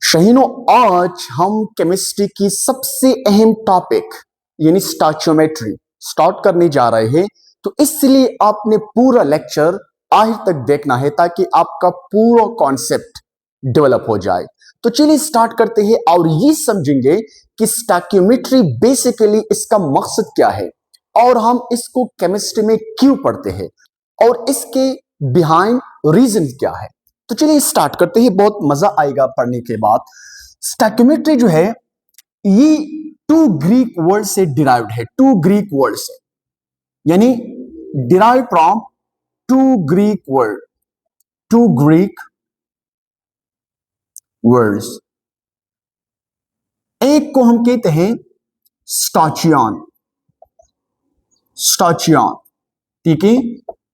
शहीनों, आज हम केमिस्ट्री की सबसे अहम टॉपिक यानी स्टोइचियोमेट्री स्टार्ट करने जा रहे हैं। तो इसलिए आपने पूरा लेक्चर आखिर तक देखना है ताकि आपका पूरा कॉन्सेप्ट डेवलप हो जाए। तो चलिए स्टार्ट करते हैं और ये समझेंगे कि स्टोइचियोमेट्री बेसिकली इसका मकसद क्या है और हम इसको केमिस्ट्री में क्यों पढ़ते हैं और इसके बिहाइंड रीजन क्या है। तो चलिए स्टार्ट करते हैं, बहुत मजा आएगा पढ़ने के बाद। स्टोइचियोमेट्री जो है ये टू ग्रीक वर्ड से डिराइव्ड है, टू ग्रीक वर्ड से, यानी derive from two Greek word, two Greek words. एक को हम कहते हैं स्टोइचियन, स्टोइचियन, ठीक है,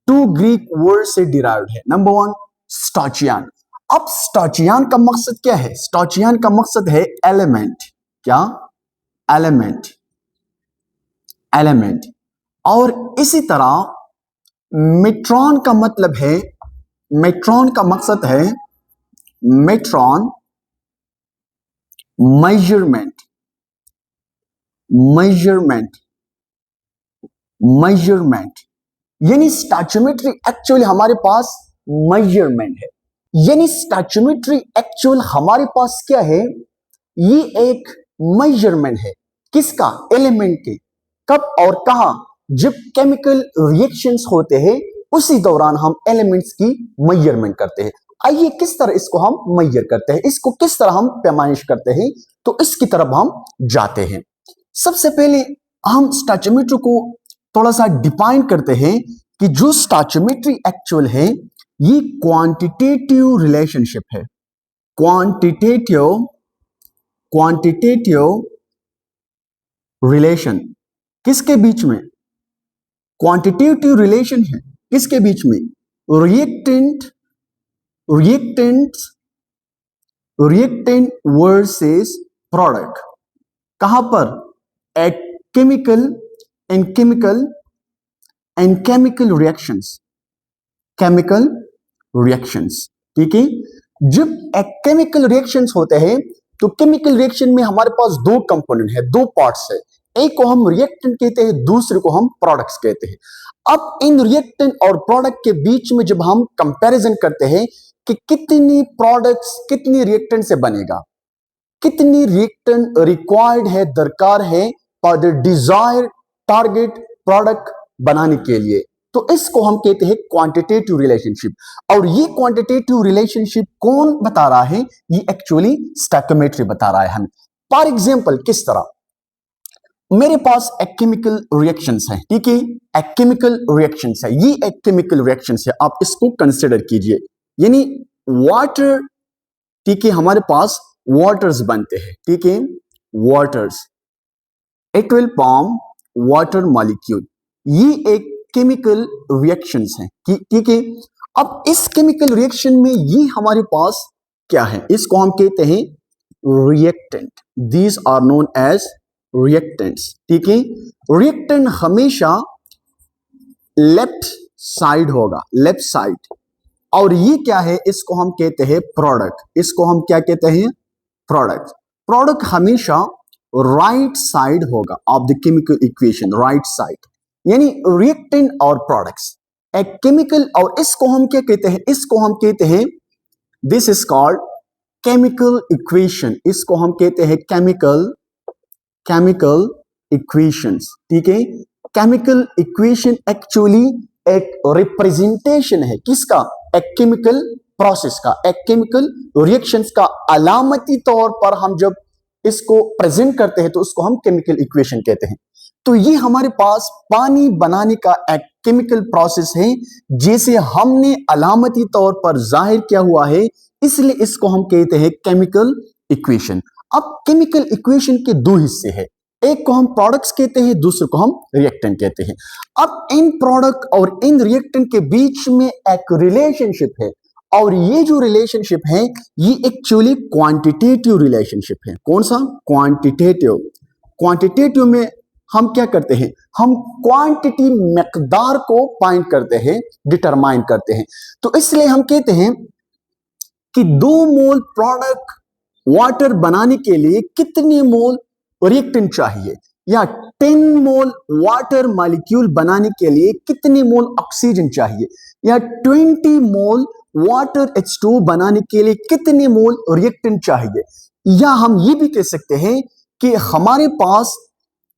टू ग्रीक वर्ड से डिराइव्ड है। Number one stoichion. अब स्टोइचियन का मकसद क्या है? स्टोइचियन का मकसद है एलिमेंट। क्या? Element, element. और इसी तरह मेट्रॉन का मतलब है, मेट्रॉन का मकसद है मेट्रॉन, मेजरमेंट, मेजरमेंट, मेजरमेंट। यानी स्टोइचियोमेट्री एक्चुअली हमारे पास मेजरमेंट है। यानी स्टोइचियोमेट्री एक्चुअल हमारे पास क्या है? ये एक मेजरमेंट है। किसका? एलिमेंट के। कब और कहां? जब केमिकल रिएक्शंस होते हैं उसी दौरान हम एलिमेंट्स की मेजरमेंट करते हैं। आइए किस तरह इसको हम मेजर करते हैं, इसको किस तरह हम पैमाइश करते हैं, तो इसकी तरफ हम जाते हैं। सबसे पहले हम स्टोइचियोमेट्री को थोड़ा सा डिफाइन करते हैं कि जो स्टोइचियोमेट्री एक्चुअल है ये क्वांटिटेटिव रिलेशनशिप है। क्वांटिटेटिव, क्वांटिटेटिव रिलेशन किसके बीच में? क्वांटिटेटिव रिलेशन है किसके बीच में? Reactant, reactant, reactant versus product. कहां पर? At chemical and chemical and chemical reactions, chemical reactions, ठीक है। जब केमिकल रिएक्शंस होते हैं तो केमिकल रिएक्शन में हमारे पास दो कंपोनेंट है, दो पार्ट्स है। एक को हम रिएक्टेंट कहते हैं, दूसरे को हम प्रोडक्ट्स कहते हैं। अब इन रिएक्टेंट और प्रोडक्ट के बीच में जब हम कंपैरिजन करते हैं कि कितनी प्रोडक्ट्स कितनी रिएक्टेंट से बनेगा, कितनी रिएक्टेंट रिक्वायर्ड है, दरकार है for the desire target product बनाने के लिए, तो इसको हम कहते हैं क्वांटिटेटिव रिलेशनशिप। और ये क्वांटिटेटिव रिलेशनशिप कौन बता रहा है? ये एक्चुअली स्टोइचियोमेट्री बता रहा है हमें। फॉर एग्जांपल, किस तरह? मेरे पास एक केमिकल रिएक्शंस है, ठीक है, एक केमिकल रिएक्शंस है, ये एक केमिकल रिएक्शंस है, आप इसको कंसिडर कीजिए। यानी वाटर, ठीक है, हमारे पास वाटर्स बनते हैं, ठीक है, waters, it will form water molecule. ये एक केमिकल रिएक्शंस है, ठीक है। अब इस केमिकल रिएक्शन में ये हमारे पास क्या है? इसको हम कहते हैं reactant. These are known as reactants, ठीक है। रिएक्टेंट हमेशा लेफ्ट साइड होगा, लेफ्ट साइड। और ये क्या है? इसको हम कहते हैं प्रोडक्ट। इसको हम क्या कहते हैं? प्रोडक्ट। प्रोडक्ट हमेशा राइट साइड होगा of the chemical equation, right side. यानी रिएक्टेंट और प्रोडक्ट्स एक केमिकल, और इसको हम क्या कहते हैं? इसको हम कहते हैं, this is called chemical equation. इसको हम कहते हैं केमिकल, केमिकल इक्वेशंस, ठीक है। केमिकल इक्वेशन एक्चुअली एक रिप्रेजेंटेशन है किसका? एक केमिकल प्रोसेस का, एक केमिकल रिएक्शंस का। अलामती तौर पर हम जब इसको प्रेजेंट करते हैं तो उसको हम केमिकल इक्वेशन कहते हैं। तो ये हमारे पास पानी बनाने का एक केमिकल प्रोसेस है, जैसे हमने अलामती तौर पर जाहिर किया हुआ है, इसलिए इसको हम कहते हैं केमिकल इक्वेशन। अब केमिकल इक्वेशन के दो हिस्से हैं, एक को हम प्रोडक्ट्स कहते हैं, दूसरे को हम रिएक्टेंट कहते हैं। अब इन प्रोडक्ट और इन रिएक्टेंट के बीच में एक रिलेशनशिप है, और ये जो रिलेशनशिप है ये एक्चुअली क्वांटिटेटिव रिलेशनशिप है। कौन सा? क्वांटिटेटिव। क्वांटिटेटिव में हम क्या करते हैं? हम क्वांटिटी, मकदार को फाइंड करते हैं, डिटरमाइन करते हैं। तो इसलिए हम कहते हैं कि 2 मोल प्रोडक्ट वाटर बनाने के लिए कितने मोल रिएक्टेंट चाहिए, या 10 मोल वाटर मॉलिक्यूल बनाने के लिए कितने मोल ऑक्सीजन चाहिए, या 20 मोल वाटर H2 बनाने के लिए कितने मोल रिएक्टेंट चाहिए, या हम ये भी कह सकते हैं कि हमारे पास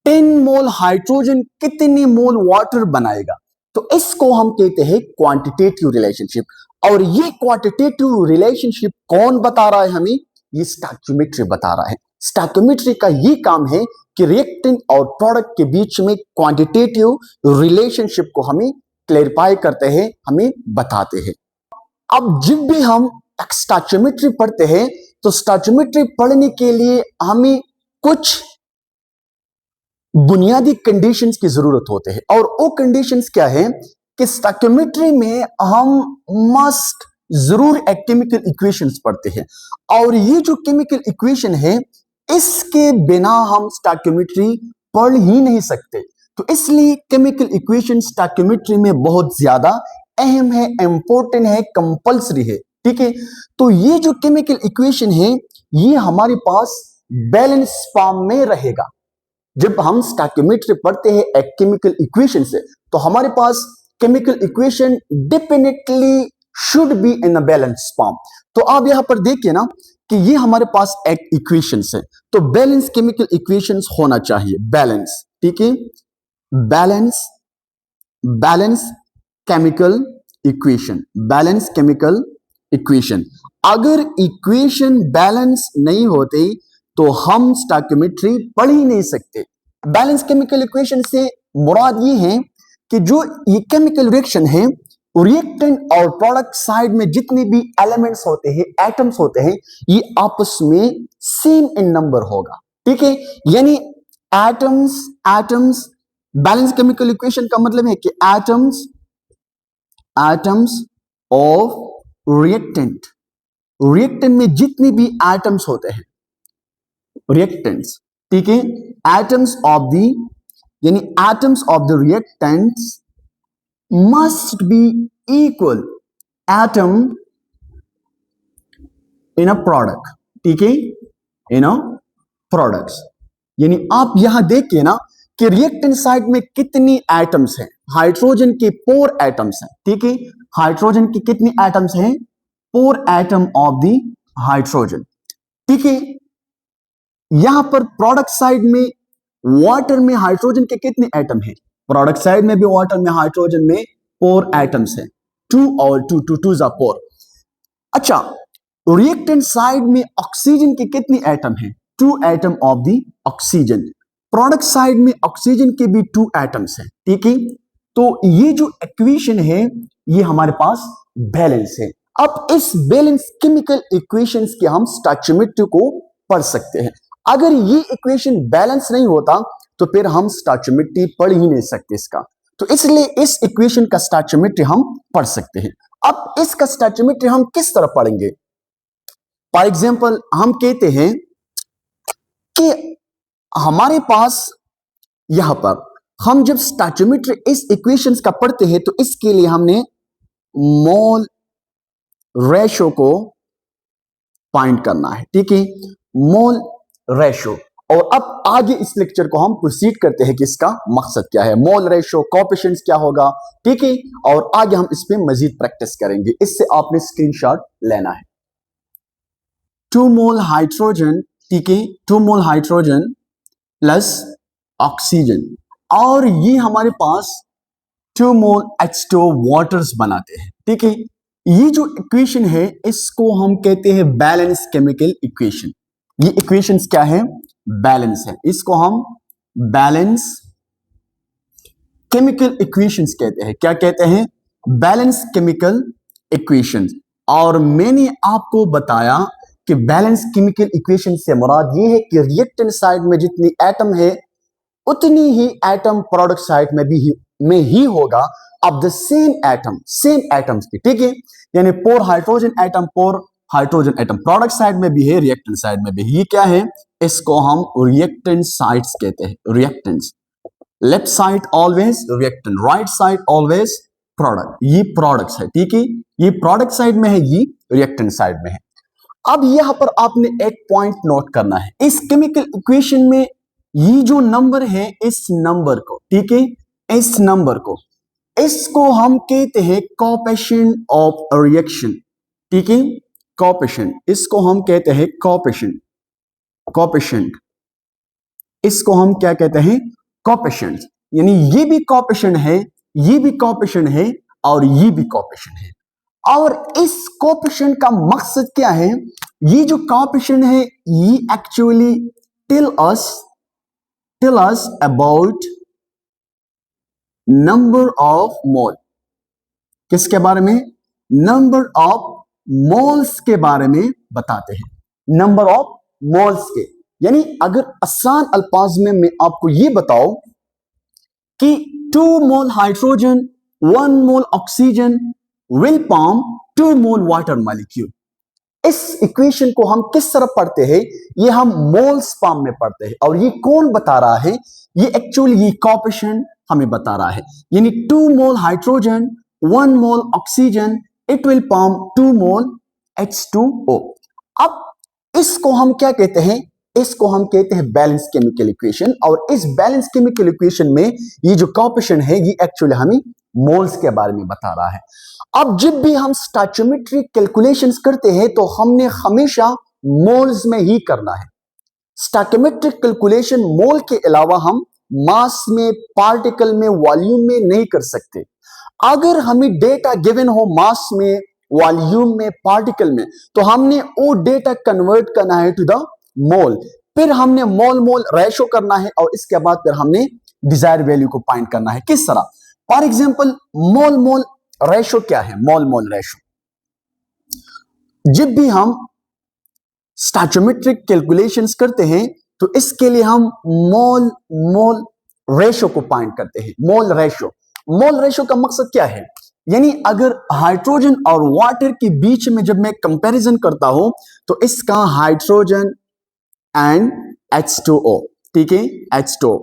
10 मोल हाइड्रोजन कितने मोल वाटर बनाएगा। तो इसको हम कहते हैं क्वांटिटेटिव रिलेशनशिप। और ये क्वांटिटेटिव रिलेशनशिप कौन बता रहा है हमें? ये स्टोइकियोमेट्री बता रहा है। स्टोइकियोमेट्री का ये काम है कि रिएक्टेंट और प्रोडक्ट के बीच में क्वांटिटेटिव रिलेशनशिप को हमें क्लैरिफाई करते हैं, हमें बताते हैं। अब जब भी हम स्टोइकियोमेट्री पढ़ते हैं तो स्टोइकियोमेट्री पढ़ने के लिए हमें कुछ बुनियादी कंडीशंस की जरूरत होते हैं। और वो कंडीशंस क्या है कि स्टोइकियोमेट्री में हम मस्ट जरूर एक केमिकल इक्वेशंस पढ़ते हैं, और ये जो केमिकल इक्वेशन है इसके बिना हम स्टोइकियोमेट्री पढ़ ही नहीं सकते। तो इसलिए केमिकल इक्वेशन स्टोइकियोमेट्री में बहुत ज्यादा अहम है, इंपॉर्टेंट है, कंपल्सरी है। ठीक है, तो ये जो केमिकल इक्वेशन है ये हमारे पास बैलेंस फॉर्म में रहेगा। जब हम स्टोइकियोमेट्री पढ़ते हैं एक केमिकल इक्वेशन से, तो हमारे पास chemical equation definitely should be in a balance form. तो आप यहां पर देखिए ना कि ये हमारे पास एक इक्वेशन है, तो बैलेंस केमिकल इक्वेशंस होना चाहिए, बैलेंस। ठीक है, balance, balance chemical equation, balance chemical equation. अगर इक्वेशन बैलेंस नहीं होते तो हम स्टोइकियोमेट्री पढ़ ही नहीं सकते। बैलेंस केमिकल इक्वेशन से मुराद ये है कि जो ये केमिकल रिएक्शन है, रिएक्टेंट और प्रोडक्ट साइड में जितने भी एलिमेंट्स होते हैं, एटम्स होते हैं, ये आपस में सेम इन नंबर होगा। ठीक है, यानी atoms, atoms, balance chemical equation का मतलब है कि atoms, atoms of reactant, reactant में जितने भी एटम्स होते हैं, रिएक्टेंट्स, ठीक है, एटम्स ऑफ द, यानी atoms of the reactants must be equal atom in a product. ठीक है, इन अ प्रोडक्ट्स, यानी आप यहां देखिए ना कि रिएक्टेंट साइड में कितनी एटम्स हैं, हाइड्रोजन के 4 एटम्स हैं। ठीक है, हाइड्रोजन की कितनी एटम्स हैं? 4 एटम ऑफ द हाइड्रोजन। ठीक है, यहां पर प्रोडक्ट साइड में वाटर में हाइड्रोजन के कितने एटम हैं? प्रोडक्ट साइड में भी वाटर में हाइड्रोजन में 4 एटम्स हैं, 2 और 2, 2 2 4। अच्छा, रिएक्टेंट साइड में ऑक्सीजन के कितने एटम हैं? 2 atom of the oxygen. Product side में ऑक्सीजन के भी 2 एटम्स हैं। ठीक है, तो ये जो इक्वेशन है ये हमारे पास बैलेंस है। अब इस बैलेंस केमिकल इक्वेशंस के हम स्टोइकियोमेट्री को पढ़ सकते हैं। अगर ये इक्वेशन बैलेंस नहीं होता तो फिर हम स्टोइकियोमेट्री पढ़ ही नहीं सकते इसका। तो इसलिए इस इक्वेशन का स्टोइकियोमेट्री हम पढ़ सकते हैं। अब इसका स्टोइकियोमेट्री हम किस तरह पढ़ेंगे? फॉर एग्जांपल हम कहते हैं कि हमारे पास यहां पर हम जब स्टोइकियोमेट्री इस इक्वेशंस का पढ़ते हैं तो इसके लिए हमने मोल रेशो को फाइंड करना है। ठीक है, मोल रेशो। और अब आगे इस लेक्चर को हम प्रोसीड करते हैं कि इसका मकसद क्या है, मोल रेशो, कोएफिशिएंट्स क्या होगा। ठीक है, और आगे हम इस पे मजीद प्रैक्टिस करेंगे। इससे आपने स्क्रीनशॉट लेना है। 2 मोल हाइड्रोजन, ठीक है, 2 मोल हाइड्रोजन प्लस ऑक्सीजन, और ये हमारे पास 2 मोल H2 वाटर्स बनाते हैं। ठीक है, ये जो इक्वेशन है इसको हम कहते हैं बैलेंस केमिकल इक्वेशन। ये इक्वेशंस क्या है? बैलेंस है। इसको हम बैलेंस केमिकल इक्वेशंस कहते हैं। क्या कहते हैं? Balance chemical equations. और मैंने आपको बताया कि बैलेंस केमिकल इक्वेशन से मुराद ये है कि रिएक्टेंट साइड में जितनी एटम है उतनी ही एटम प्रोडक्ट साइड में ही होगा of the same atom, same atoms की। ठीक है, यानी 4 hydrogen atom, 4 hydrogen atom product side में भी है, रिएक्टेंट साइड में भी। ये क्या है? इसको हम रिएक्टेंट साइड्स कहते हैं, reactants. Left side always reactant, right side always product. ये प्रोडक्ट्स है। ठीक है, ये प्रोडक्ट साइड में है, ये रिएक्टेंट साइड में है। अब यहां पर आपने एक पॉइंट नोट करना है, इस केमिकल इक्वेशन में ये जो नंबर है, इस नंबर को, ठीक है, इस नंबर को, इसको हम कहते हैं कोएफिशिएंट ऑफ रिएक्शन, ठीक है, कोएफिशिएंट, इसको हम कहते हैं कोएफिशिएंट, कोएफिशिएंट, इसको हम क्या कहते हैं, कोएफिशिएंट, यानी ये भी कोएफिशिएंट है, ये भी कोएफिशिएंट है और ये भी कोएफिशिएंट है। और इस कोएफिशिएंट का मकसद क्या है, ये जो कोएफिशिएंट है ये actually tell us about number of mole, किसके बारे में, नंबर ऑफ मोल्स के बारे में बताते हैं, नंबर ऑफ मोल्स के। यानी अगर आसान अल्फाज में मैं आपको ये बताऊं कि 2 मोल hydrogen 1 mole oxygen will form 2 mole water molecule, इस इक्वेशन को हम किस तरह पढ़ते हैं, ये हम मोल्स फॉर्म में पढ़ते हैं। और ये कौन बता रहा है, ये एक्चुअली ये कोएफिशिएंट हमें बता रहा है। यानी 2 मोल hydrogen 1 mole oxygen it will form 2 mole H2O। अब इसको हम क्या कहते हैं, इसको हम कहते हैं बैलेंस केमिकल इक्वेशन। और इस बैलेंस केमिकल इक्वेशन में ये जो कोएफिशिएंट है ये एक्चुअली हमें मोल्स के बारे में बता रहा है। अब जब भी हम स्टोइचियोमेट्रिक कैलकुलेशंस करते हैं तो हमने हमेशा मोल्स में ही करना है। स्टोइचियोमेट्रिक कैलकुलेशन मोल के अलावा हम मास में, पार्टिकल में, वॉल्यूम में नहीं कर सकते। अगर हमें डेटा गिवन हो मास में, वॉल्यूम में, पार्टिकल में, तो हमने वो डेटा कन्वर्ट करना है टू द मोल, फिर हमने मोल मोल रेशो करना है और इसके बाद फिर हमने डिजायर वैल्यू को फाइंड करना है। किस तरह, for example mole mole ratio क्या है, मोल मोल रेशो, जब भी हम स्टोइचियोमेट्रिक कैलकुलेशंस करते हैं तो इसके लिए हम मोल मोल रेशो को फाइंड करते हैं। मोल रेशो, मोल रेशो का मकसद क्या है, यानी अगर हाइड्रोजन और वाटर के बीच में जब मैं कंपैरिजन करता हूं तो इसका हाइड्रोजन एंड H2O, ठीक है, H2O,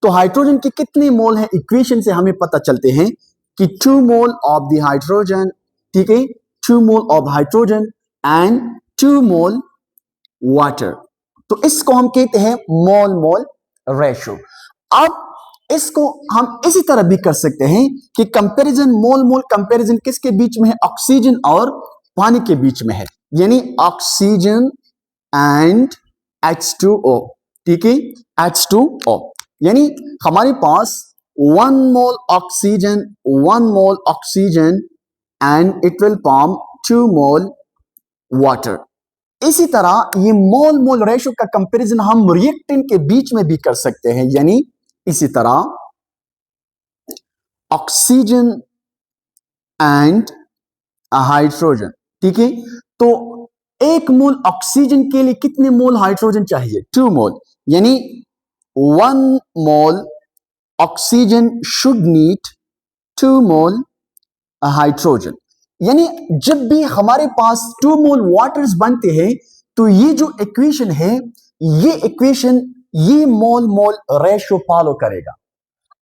तो हाइड्रोजन के कितने मोल हैं, इक्वेशन से हमें पता चलते हैं कि 2 मोल ऑफ द हाइड्रोजन, ठीक है, 2 mole of hydrogen and 2 mole water, तो इसको हम कहते हैं मोल मोल रेशो। अब इसको हम इसी तरह भी कर सकते हैं कि कंपैरिजन, मोल मोल कंपैरिजन किसके बीच में है, ऑक्सीजन और पानी के बीच में है, यानी ऑक्सीजन एंड H2O, ठीक है, H2O, यानी हमारे पास 1 मोल oxygen, 1 mole oxygen and it will form 2 mole water. इसी तरह ये मोल मोल रेशो का कंपैरिजन हम रिएक्टेंट के बीच में भी कर सकते हैं, यानी इसी तरह ऑक्सीजन एंड हाइड्रोजन, ठीक है, तो 1 मोल ऑक्सीजन के लिए कितने मोल हाइड्रोजन चाहिए, 2 मोल, यानी 1 मोल oxygen should need 2 mole hydrogen. यानी जब भी हमारे पास 2 मोल वाटर्स बनते हैं तो ये जो इक्वेशन है, ये इक्वेशन ये मोल मोल रेशो फॉलो करेगा।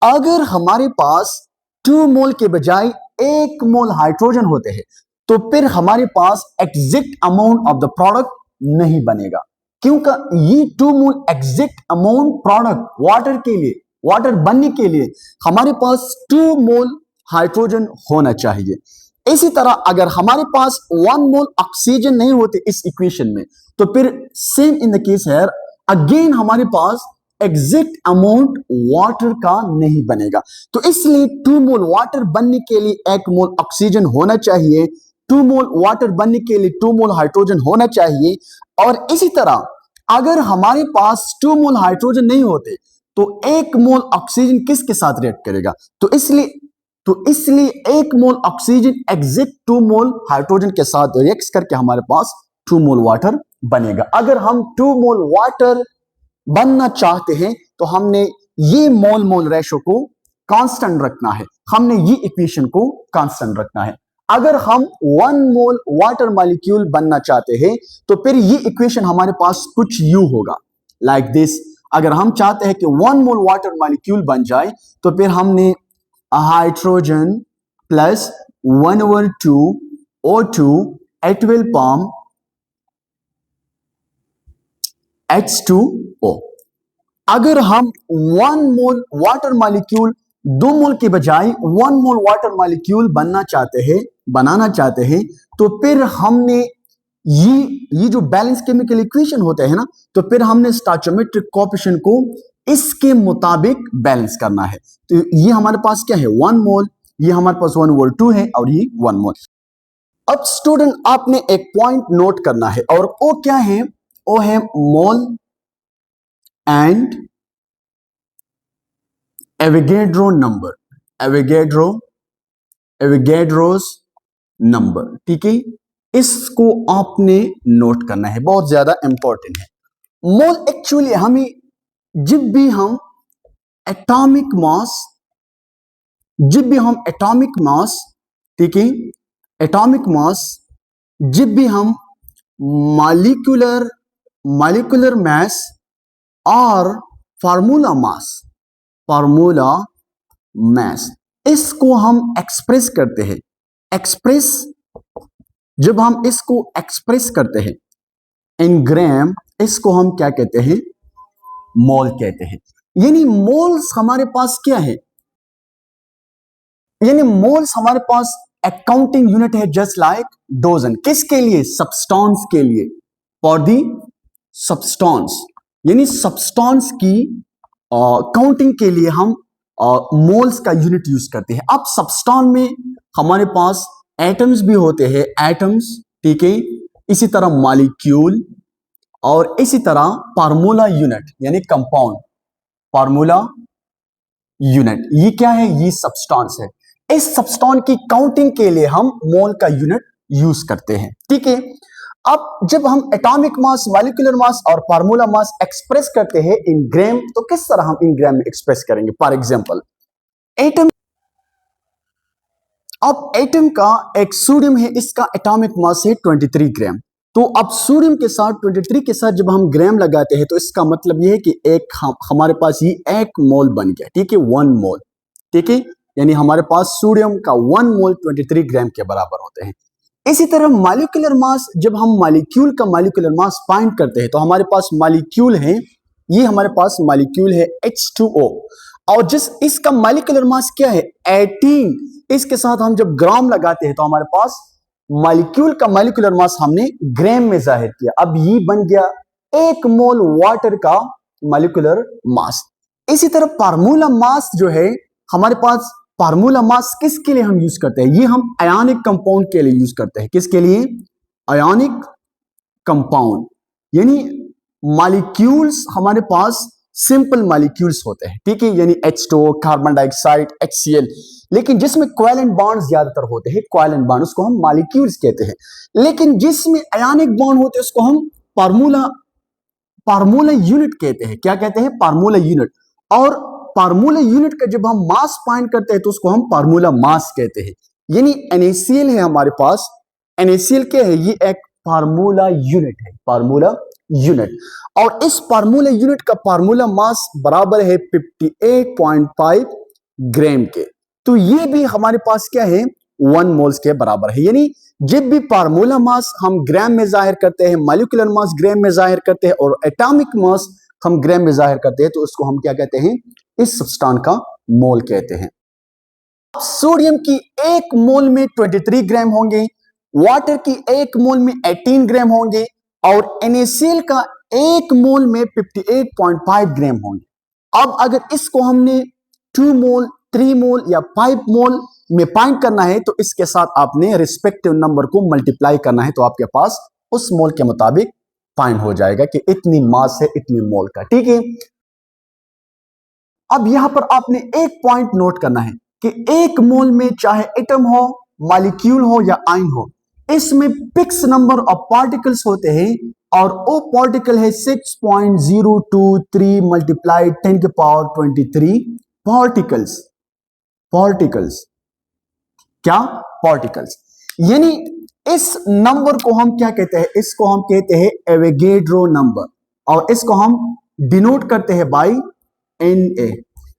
अगर हमारे पास 2 मोल के बजाय 1 मोल हाइड्रोजन होते हैं तो फिर हमारे पास exact amount of the product नहीं बनेगा, क्योंकि ये 2 mole exact amount product water के लिए, वाटर बनने के लिए हमारे पास 2 मोल हाइड्रोजन होना चाहिए। इसी तरह अगर हमारे पास 1 मोल ऑक्सीजन नहीं होते इस इक्वेशन में तो फिर सेम इन द केस है, अगेन हमारे पास एग्जैक्ट अमाउंट वाटर का नहीं बनेगा। तो इसलिए 2 मोल वाटर बनने के लिए 1 मोल ऑक्सीजन होना चाहिए, 2 मोल वाटर बनने के लिए 2 मोल हाइड्रोजन होना चाहिए। और इसी तरह अगर हमारे पास 2 मोल हाइड्रोजन नहीं होते तो 1 मोल ऑक्सीजन किसके साथ रिएक्ट करेगा, तो इसलिए 1 मोल ऑक्सीजन एग्जैक्ट 2 मोल हाइड्रोजन के साथ रिएक्ट करके हमारे पास 2 मोल वाटर बनेगा। अगर हम 2 मोल वाटर बनना चाहते हैं तो हमने ये मोल मोल रेशो को कांस्टेंट रखना है, हमने ये इक्वेशन को कांस्टेंट रखना है। अगर हम 1 मोल वाटर मॉलिक्यूल बनना चाहते हैं तो फिर ये इक्वेशन हमारे पास कुछ यूं होगा, लाइक दिस। अगर हम चाहते हैं कि 1 मोल वाटर मॉलिक्यूल बन जाए तो फिर हमने hydrogen plus 1/2 O2 it will form H2O। अगर हम 1 मोल वाटर मॉलिक्यूल 2 मोल के बजाय 1 मोल वाटर मॉलिक्यूल बनाना चाहते हैं तो फिर हमने ये जो बैलेंस केमिकल इक्वेशन होते हैं ना, तो फिर हमने स्टोइचोमेट्रिक कोएफिशिएंट को इसके मुताबिक बैलेंस करना है। तो ये हमारे पास क्या है 1 मोल, ये हमारे पास 1/2 है और ये 1 मोल। अब स्टूडेंट आपने एक पॉइंट नोट करना है और वो क्या है, वो है mole and Avogadro number, Avogadro's number. ठीक है, इसको आपने नोट करना है, बहुत ज्यादा इंपॉर्टेंट है। मोल एक्चुअली हमें जब भी हम एटॉमिक मास, ठीक है, एटॉमिक मास जब भी हम मॉलिक्यूलर मास और फार्मूला मास इसको हम एक्सप्रेस करते हैं। जब हम इसको एक्सप्रेस करते हैं इन ग्राम, इसको हम क्या कहते हैं, मोल कहते हैं। यानी मोल्स हमारे पास क्या है, यानी मोल्स हमारे पास अकाउंटिंग यूनिट है जस्ट लाइक डोजन। किसके लिए, सब्सटेंस के लिए, फॉर दी सब्सटेंस, यानी सब्सटेंस की काउंटिंग के लिए हम मोल्स का यूनिट यूज करते हैं। अब सब्सटेंस में हमारे पास एटम्स भी होते हैं, एटम्स, ठीक है, इसी तरह मॉलिक्यूल और इसी तरह फार्मूला यूनिट यानी कंपाउंड, फार्मूला यूनिट, ये क्या है, ये सब्सटेंस है। इस सब्सटेंस की काउंटिंग के लिए हम मोल का यूनिट यूज करते हैं। ठीक है, अब जब हम एटॉमिक मास, मॉलिक्यूलर मास और फार्मूला मास एक्सप्रेस करते हैं इन ग्राम, तो किस तरह हम इन ग्राम में एक्सप्रेस करेंगे। फॉर एग्जांपल एटम, अब एटम का एक सोडियम है, इसका एटॉमिक मास है 23 ग्राम। तो अब सोडियम के साथ 23 के साथ जब हम ग्राम लगाते हैं तो इसका मतलब यह है कि एक हमारे पास ये 1 मोल बन गया। ठीक है, 1 मोल, ठीक है, यानी हमारे पास सोडियम का 1 मोल 23 ग्राम के बराबर होते हैं। इसी तरह मॉलिक्यूलर मास, जब हम मॉलिक्यूल का मॉलिक्यूलर मास फाइंड करते हैं तो हमारे पास मॉलिक्यूल है, ये हमारे पास मॉलिक्यूल है H2O, और जिस इसका मॉलिक्यूलर मास क्या है 18, इसके साथ हम जब ग्राम लगाते हैं तो हमारे पास मॉलिक्यूल का मॉलिक्यूलर मास हमने ग्राम में जाहिर किया। अब ये बन गया 1 मोल वाटर का मॉलिक्यूलर मास। इसी तरह फार्मूला मास जो है हमारे पास, फार्मूला मास किसके लिए हम यूज करते हैं, ये हम आयोनिक कंपाउंड के लिए यूज करते हैं। किसके लिए, आयोनिक कंपाउंड, यानी मॉलिक्यूल्स हमारे पास सिंपल मॉलिक्यूल्स होते हैं, ठीक है, यानी H2O, कार्बन डाइऑक्साइड, HCl, लेकिन जिसमें कोवेलेंट बॉन्ड ज्यादातर होते हैं, कोवेलेंट बॉन्ड, उसको हम मॉलिक्यूल्स कहते हैं। लेकिन जिसमें आयोनिक बॉन्ड होते हैं उसको हम फार्मूला यूनिट कहते हैं। क्या कहते हैं, फार्मूला यूनिट। और फार्मूला यूनिट का जब हम मास फाइंड करते हैं तो उसको हम फार्मूला मास कहते हैं। यानी NaCl है हमारे पास, NaCl क्या है, ये एक फार्मूला यूनिट है, फार्मूला यूनिट। और इस फार्मूला यूनिट का फार्मूला मास बराबर है 58.5 ग्राम के। तो ये भी हमारे पास क्या है 1 मोल्स के बराबर है। यानी जब भी फार्मूला मास हम ग्राम में जाहिर करते हैं, मॉलिक्यूलर मास ग्राम में जाहिर करते हैं और एटॉमिक मास हम ग्राम में जाहिर करते हैं तो उसको हम क्या कहते हैं, इस सब्सटेंस का मोल कहते हैं। सोडियम की 1 मोल में 23 ग्राम होंगे, वाटर की 1 मोल में 18 ग्राम होंगे और NaCl का 1 मोल में 58.5 ग्राम होंगे। अब अगर इसको हमने 2 मोल, 3 मोल या 5 मोल में फाइंड करना है तो इसके साथ आपने रिस्पेक्टिव नंबर को मल्टीप्लाई करना है, तो आपके पास उस मोल के मुताबिक फाइंड हो जाएगा कि इतनी मास है इतनी मोल का। ठीक है, अब यहां पर आपने एक पॉइंट नोट करना है कि 1 मोल में चाहे एटम हो, मॉलिक्यूल हो या आयन हो, इसमें फिक्स नंबर ऑफ पार्टिकल्स होते हैं और वो पार्टिकल है 6.023 मल्टीप्लाई 10 के पावर 23 पार्टिकल्स। क्या, पार्टिकल्स। यानी इस नंबर को हम क्या कहते हैं, इसको हम कहते हैं एवोगैड्रो नंबर और इसको हम डिनोट करते हैं बाय Na,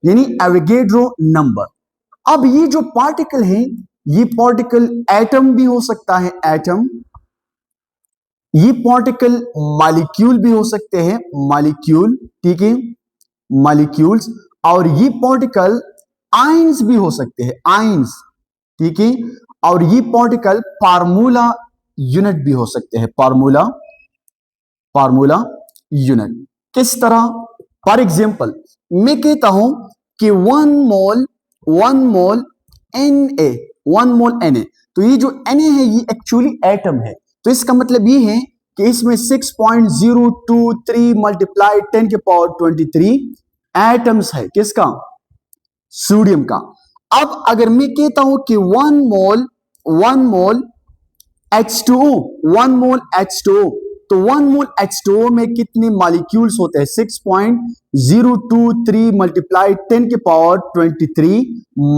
यानी एवोगैड्रो नंबर। अब ये जो पार्टिकल है, ये पार्टिकल एटम भी हो सकता है, एटम, ये पार्टिकल मॉलिक्यूल भी हो सकते हैं, मॉलिक्यूल, ठीक है, मॉलिक्यूल्स। और ये पार्टिकल आयंस भी हो सकते हैं, आयंस, ठीक है। और ये पार्टिकल फार्मूला यूनिट भी हो सकते हैं, फार्मूला, फार्मूला यूनिट। किस तरह? फॉर एग्जाम्पल मैं कहता हूं कि 1 मोल Na, 1 मोल Na, तो ये जो Na है ये एक्चुअली एटम है। तो इसका मतलब ये है कि इसमें 6.023 मल्टीप्लाई 10 के पावर 23 एटम्स है। किसका? सोडियम का। अब अगर मैं कहता हूं कि 1 मोल H2O, 1 मोल H2O, तो 1 मोल H2O में कितने मॉलिक्यूल्स होते हैं? 6.023 मल्टीप्लाई 10 के पावर 23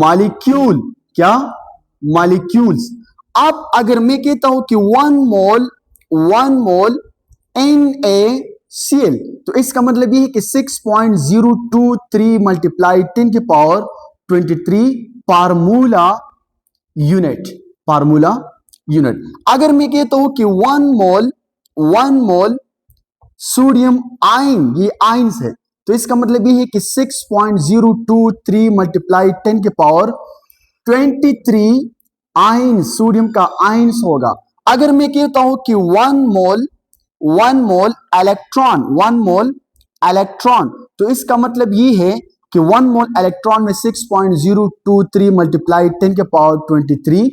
मॉलिक्यूल। क्या? मॉलिक्यूल्स। अब अगर मैं कहता हूं कि 1 मोल NaCl, तो इसका मतलब ये है कि 6.023 मल्टीप्लाई 10 के power 23 formula unit, formula unit. अगर मैं कहता हूं कि 1 मोल सोडियम आयन, ये आयंस है, तो इसका मतलब ये है कि 6.023 मल्टीप्लाई 10 के पावर 23 आयन, सोडियम का आयंस होगा। अगर मैं कहता हूं कि 1 मोल इलेक्ट्रॉन, 1 मोल इलेक्ट्रॉन, तो इसका मतलब ये है कि 1 मोल इलेक्ट्रॉन में 6.023 मल्टीप्लाई 10 के पावर 23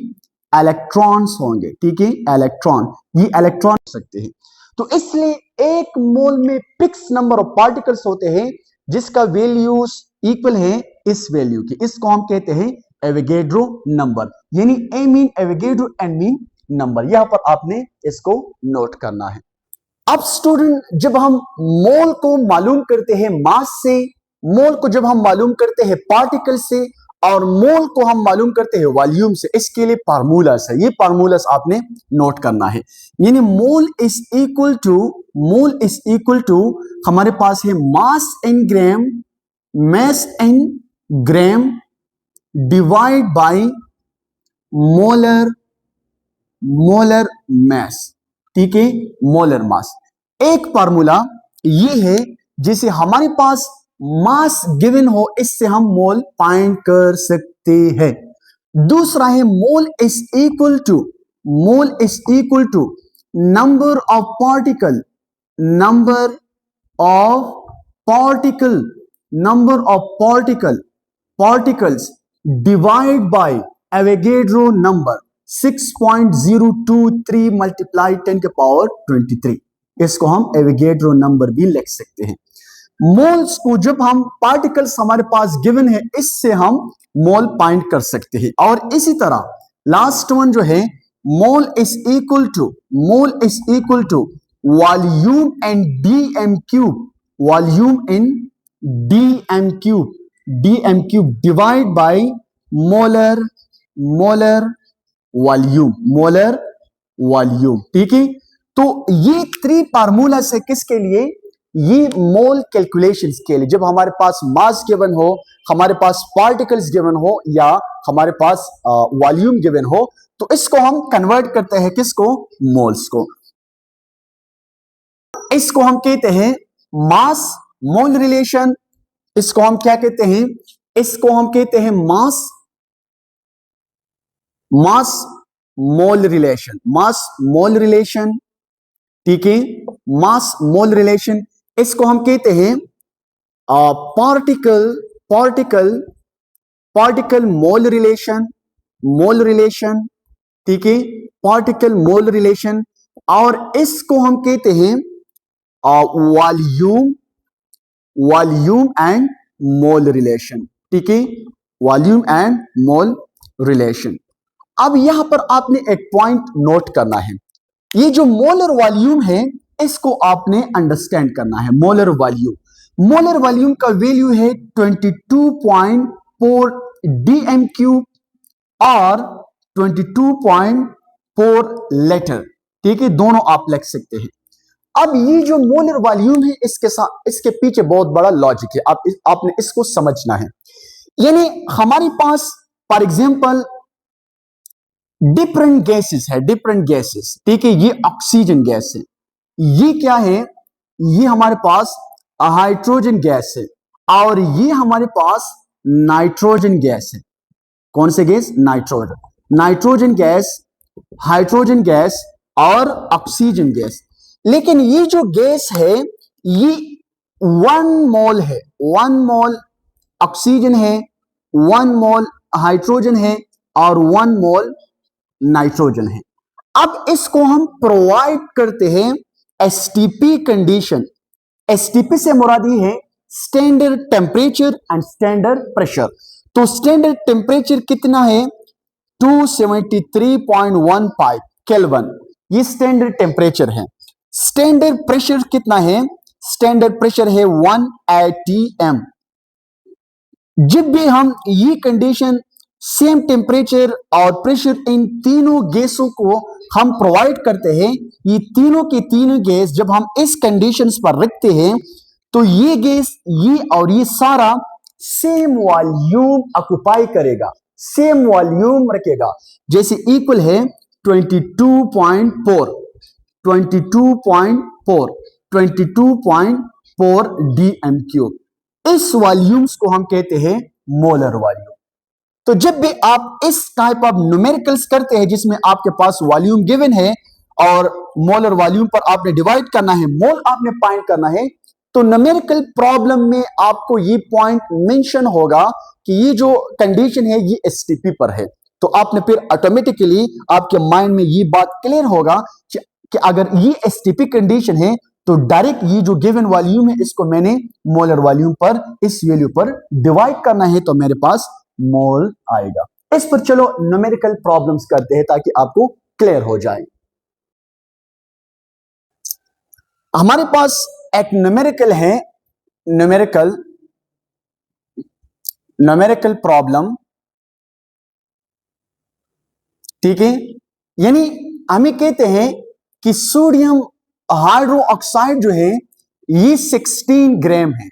इलेक्ट्रॉन्स होंगे, ठीक है, इलेक्ट्रॉन, ये इलेक्ट्रॉन हो सकते हैं। तो इसलिए 1 मोल में फिक्स नंबर ऑफ पार्टिकल्स होते हैं जिसका वैल्यूज इक्वल है इस वैल्यू की। इसको हम कहते हैं एवोगैड्रो नंबर, यानी a mean Avogadro and mean number. यहां पर आपने इसको नोट करना है। अब स्टूडेंट, जब हम मोल को मालूम करते हैं मास से, मोल को जब हम मालूम करते हैं पार्टिकल से, और मोल को हम मालूम करते हैं वॉल्यूम से, इसके लिए फार्मूलास है। ये फार्मूलास आपने नोट करना है। यानी मोल इज इक्वल टू हमारे पास है mass in gram, mass in gram divide by molar mass, ठीक है, मोलर मास। एक फार्मूला ये है, जैसे हमारे पास मास गिवन हो, इससे हम मोल फाइंड कर सकते हैं। दूसरा है mole is equal to number of particle, number of particles divide by Avogadro number 6.023 multiply 10 के पावर 23। इसको हम एवोगैड्रो नंबर भी लिख सकते हैं। मोल्स को जब हम पार्टिकल्स हमारे पास गिवन है, इससे हम मोल फाइंड कर सकते हैं। और इसी तरह लास्ट वन जो है, mole is equal to volume in DM cube divide by molar volume, ठीक है। तो ये 3 फार्मूला है किसके लिए? ये मोल कैलकुलेशंस के लिए। जब हमारे पास मास गिवन हो, हमारे पास पार्टिकल्स गिवन हो, या हमारे पास वॉल्यूम गिवन हो, तो इसको हम कन्वर्ट करते हैं किसको? मोल्स को। इसको हम कहते हैं मास मोल रिलेशन। इसको हम क्या कहते हैं? इसको हम कहते हैं मास मोल रिलेशन, ठीक है, मास मोल रिलेशन। इसको हम कहते हैं पार्टिकल मोल रिलेशन, ठीक है, पार्टिकल मोल रिलेशन। और इसको हम कहते हैं वॉल्यूम एंड मोल रिलेशन, ठीक है, वॉल्यूम एंड मोल रिलेशन। अब यहां पर आपने एक पॉइंट नोट करना है। ये जो मोलर वॉल्यूम है, इसको आपने अंडरस्टैंड करना है। मोलर वॉल्यूम का वैल्यू है 22.4 डीएम क्यूब और 22.4 लीटर, ठीक है, दोनों आप लिख सकते हैं। अब ये जो मोलर वॉल्यूम है, इसके पीछे बहुत बड़ा लॉजिक है, आपने इसको समझना है। यानी हमारे पास फॉर एग्जांपल डिफरेंट गैसेस, ठीक है, ये ऑक्सीजन गैस है, ये क्या है, ये हमारे पास हाइड्रोजन गैस है और ये हमारे पास नाइट्रोजन गैस है। कौन से gas? Nitrogen. Nitrogen gas, hydrogen gas और ऑक्सीजन गैस। लेकिन ये जो गैस है ये 1 मोल है, 1 मोल ऑक्सीजन है, 1 मोल हाइड्रोजन है और 1 मोल नाइट्रोजन है। अब इसको हम प्रोवाइड करते हैं एसटीपी कंडीशन। एसटीपी से मुराद ये है standard temperature and standard pressure. तो स्टैंडर्ड टेम्परेचर कितना है? 273.15 केल्विन, ये स्टैंडर्ड टेम्परेचर है। स्टैंडर्ड प्रेशर कितना है? स्टैंडर्ड प्रेशर है 1 atm। जब भी हम ये कंडीशन सेम टेम्परेचर और प्रेशर इन तीनों गैसों को हम प्रोवाइड करते हैं, ये तीनों के तीनों गैस जब हम इस कंडीशंस पर रखते हैं तो ये गैस, ये और ये सारा सेम वॉल्यूम ऑक्युपाई करेगा, सेम वॉल्यूम रखेगा। जैसे इक्वल है 22.4 dm³। इस वॉल्यूम्स को हम कहते हैं मोलर वॉल्यूम। तो जब भी आप इस टाइप ऑफ न्यूमेरिकल्स करते हैं जिसमें आपके पास वॉल्यूम गिवन है और मोलर वॉल्यूम पर आपने डिवाइड करना है, मोल आपने फाइंड करना है, तो न्यूमेरिकल प्रॉब्लम में आपको ये पॉइंट मेंशन होगा कि ये जो कंडीशन है ये एसटीपी पर है। तो आपने फिर ऑटोमेटिकली आपके माइंड में ये बात क्लियर होगा कि अगर ये एसटीपी कंडीशन है तो डायरेक्ट ये जो गिवन वॉल्यूम है इसको मैंने मोलर वॉल्यूम पर, इस वैल्यू पर डिवाइड करना है तो मेरे पास मोल आएगा। इस पर चलो न्यूमेरिकल प्रॉब्लम्स करते हैं ताकि आपको क्लियर हो जाए। हमारे पास एक न्यूमेरिकल है, न्यूमेरिकल प्रॉब्लम, ठीक है। यानी हमें कहते हैं कि सोडियम हाइड्रो ऑक्साइड जो है ये 16 ग्राम है,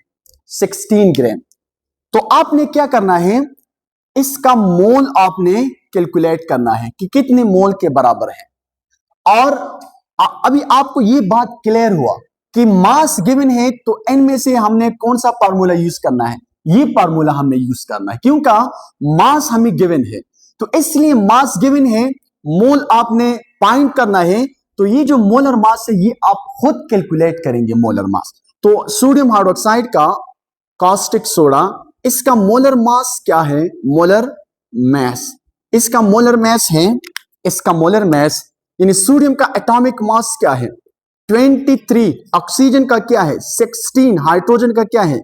16 ग्राम। तो आपने क्या करना है, इसका मोल आपने कैलकुलेट करना है कि कितने मोल के बराबर है। और अभी आपको ये बात क्लियर हुआ कि मास गिवन है तो n में से हमने कौन सा फार्मूला यूज करना है, ये फार्मूला हमने यूज करना है क्योंकि मास हमें गिवन है। तो इसलिए मास गिवन है, मोल आपने फाइंड करना है, तो ये जो मोलर मास है ये आप खुद कैलकुलेट करेंगे मोलर मास। तो सोडियम हाइड्रोक्साइड का कास्टिक सोडा, इसका मोलर मास क्या है? मोलर मास, इसका मोलर मास है, इसका मोलर मास यानी सोडियम का एटॉमिक मास क्या है? 23। ऑक्सीजन का क्या है? 16। हाइड्रोजन का क्या है?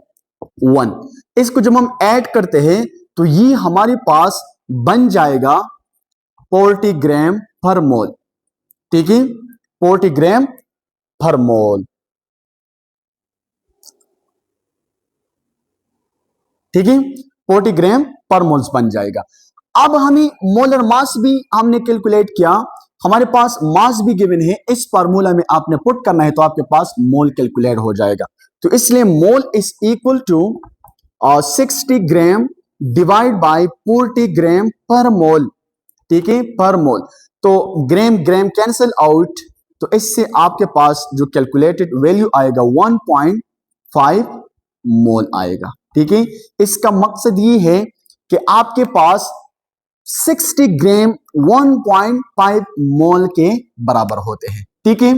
1। इसको जब हम ऐड करते हैं तो ये हमारे पास बन जाएगा 40 ग्राम पर मोल, ठीक है, 40 ग्राम पर मोल, ठीक है, 40 ग्राम पर मोल्स बन जाएगा। अब हमें मोलर मास भी हमने कैलकुलेट किया, हमारे पास मास भी गिवन है, इस फार्मूला में आपने पुट करना है तो आपके पास मोल कैलकुलेट हो जाएगा। तो इसलिए mole is equal to 60 gram divide by 40 gram per mole, ठीक है, पर मोल। तो ग्राम ग्राम कैंसिल आउट, तो इससे आपके पास जो कैलकुलेटेड वैल्यू आएगा 1.5 मोल आएगा, ठीक है। इसका मकसद ये है कि आपके पास 60 ग्राम 1.5 मोल के बराबर होते हैं, ठीक है।